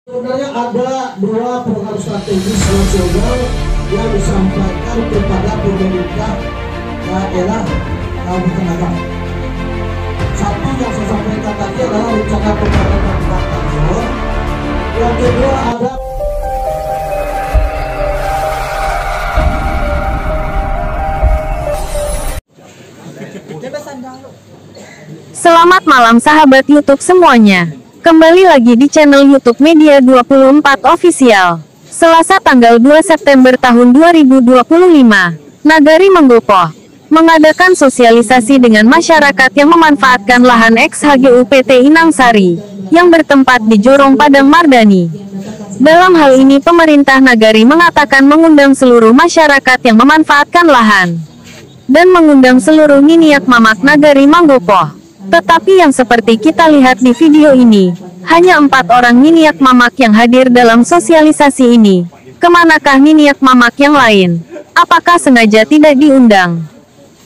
Sebenarnya ada dua program strategis nasional yang disampaikan kepada pemerintah daerah Kabupaten Agam. Satu yang saya sampaikan tadi adalah rencana pembangunan Batalion. Yang kedua ada Selamat malam sahabat YouTube semuanya. Kembali lagi di channel YouTube Media 24 Official. Selasa tanggal 2 September tahun 2025, Nagari Manggopo mengadakan sosialisasi dengan masyarakat yang memanfaatkan lahan ex-HGU PT Inang Sari yang bertempat di Jorong Padang Mardani. Dalam hal ini pemerintah Nagari mengatakan mengundang seluruh masyarakat yang memanfaatkan lahan dan mengundang seluruh Niniak Mamak Nagari Manggopo. Tetapi yang seperti kita lihat di video ini, hanya 4 orang Niniak Mamak yang hadir dalam sosialisasi ini. Kemanakah Niniak Mamak yang lain? Apakah sengaja tidak diundang?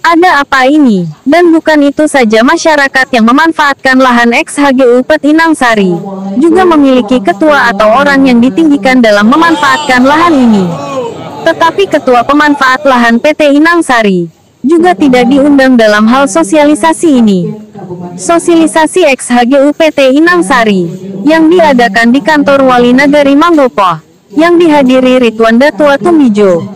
Ada apa ini? Dan bukan itu saja, masyarakat yang memanfaatkan lahan ex-HGU PT Inang Sari juga memiliki ketua atau orang yang ditinggikan dalam memanfaatkan lahan ini. Tetapi ketua pemanfaat lahan PT Inang Sari juga tidak diundang dalam hal sosialisasi ini. Sosialisasi ex-HGU PT Inang Sari yang diadakan di kantor Wali Nagari Manggopo yang dihadiri Ridwan Datua Tumbijo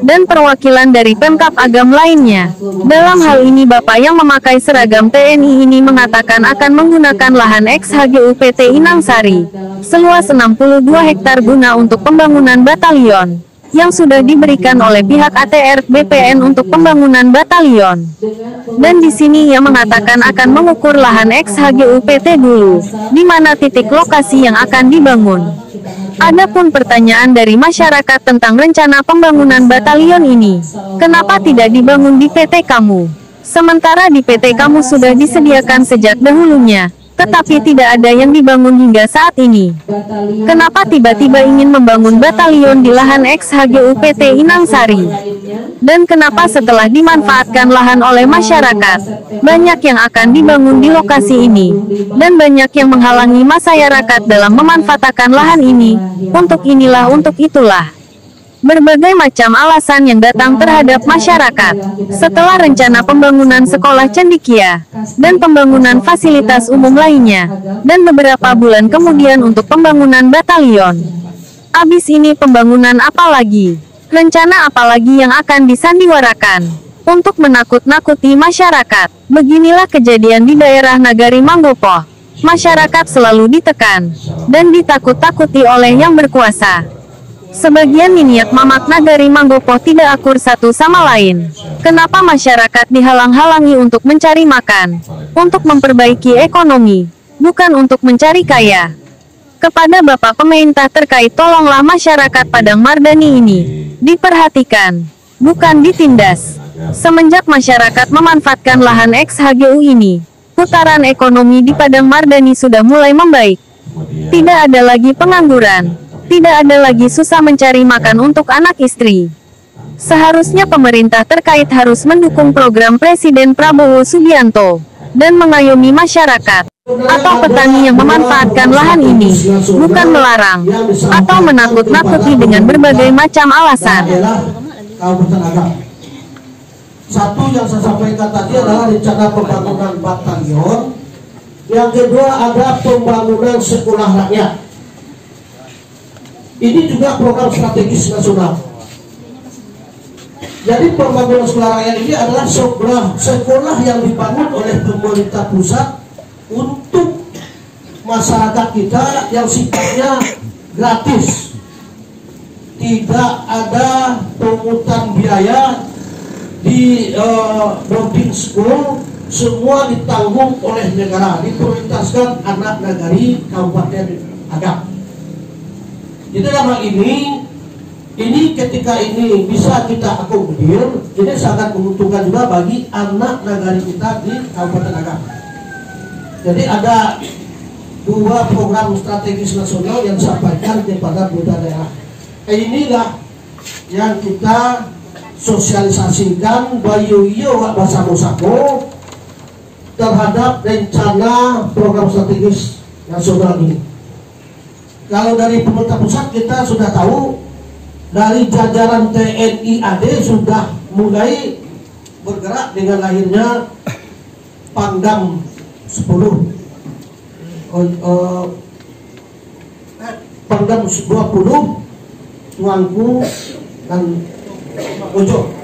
dan perwakilan dari Pemkab Agam lainnya. Dalam hal ini Bapak yang memakai seragam TNI ini mengatakan akan menggunakan lahan ex-HGU PT Inang Sari seluas 62 hektar guna untuk pembangunan batalion yang sudah diberikan oleh pihak ATR BPN untuk pembangunan batalion. Dan di sini ia mengatakan akan mengukur lahan ex-HGU PT dulu, di mana titik lokasi yang akan dibangun. Adapun pertanyaan dari masyarakat tentang rencana pembangunan batalion ini, kenapa tidak dibangun di PT kamu? Sementara di PT kamu sudah disediakan sejak dahulunya, tetapi tidak ada yang dibangun hingga saat ini. Kenapa tiba-tiba ingin membangun batalion di lahan ex-HGU PT Inang Sari? Dan kenapa setelah dimanfaatkan lahan oleh masyarakat, banyak yang akan dibangun di lokasi ini, dan banyak yang menghalangi masyarakat dalam memanfaatkan lahan ini, untuk inilah untuk itulah. Berbagai macam alasan yang datang terhadap masyarakat. Setelah rencana pembangunan sekolah cendikia, dan pembangunan fasilitas umum lainnya, dan beberapa bulan kemudian untuk pembangunan batalion. Abis ini pembangunan apa lagi? Rencana apa lagi yang akan disandiwarakan? Untuk menakut-nakuti masyarakat. Beginilah kejadian di daerah Nagari Manggopo. Masyarakat selalu ditekan, dan ditakut-takuti oleh yang berkuasa. Sebagian Niniak Mamak Nagari Manggopo tidak akur satu sama lain. Kenapa masyarakat dihalang-halangi untuk mencari makan, untuk memperbaiki ekonomi, bukan untuk mencari kaya? Kepada Bapak pemerintah terkait, tolonglah masyarakat Padang Mardani ini diperhatikan, bukan ditindas. Semenjak masyarakat memanfaatkan lahan ex-HGU ini, putaran ekonomi di Padang Mardani sudah mulai membaik. Tidak ada lagi pengangguran. Tidak ada lagi susah mencari makan untuk anak istri. Seharusnya pemerintah terkait harus mendukung program Presiden Prabowo Subianto dan mengayomi masyarakat atau petani yang memanfaatkan lahan ini, bukan melarang atau menakut-nakuti dengan berbagai macam alasan. Satu yang saya sampaikan tadi adalah rencana pembangunan batalion. Yang kedua ada pembangunan sekolah rakyat. Ini juga program strategis nasional. Jadi pembangunan sekolah rakyat ini adalah sekolah yang dibangun oleh pemerintah pusat untuk masyarakat kita yang sifatnya gratis. Tidak ada pungutan biaya di boarding school, semua ditanggung oleh negara, diprioritaskan anak nagari Kabupaten Agam. Jadi dalam hal ini ketika ini bisa kita akomodir, ini sangat menguntungkan juga bagi anak nagari kita di Kabupaten Agam. Jadi ada dua program strategis nasional yang disampaikan kepada pemerintah daerah. Inilah yang kita sosialisasikan bayu iyo bahasa Musako terhadap rencana program strategis nasional ini. Kalau dari pemerintah pusat kita sudah tahu, dari jajaran TNI AD sudah mulai bergerak dengan lahirnya Pangdam 10, Pangdam 20, Tuanku dan Ojo.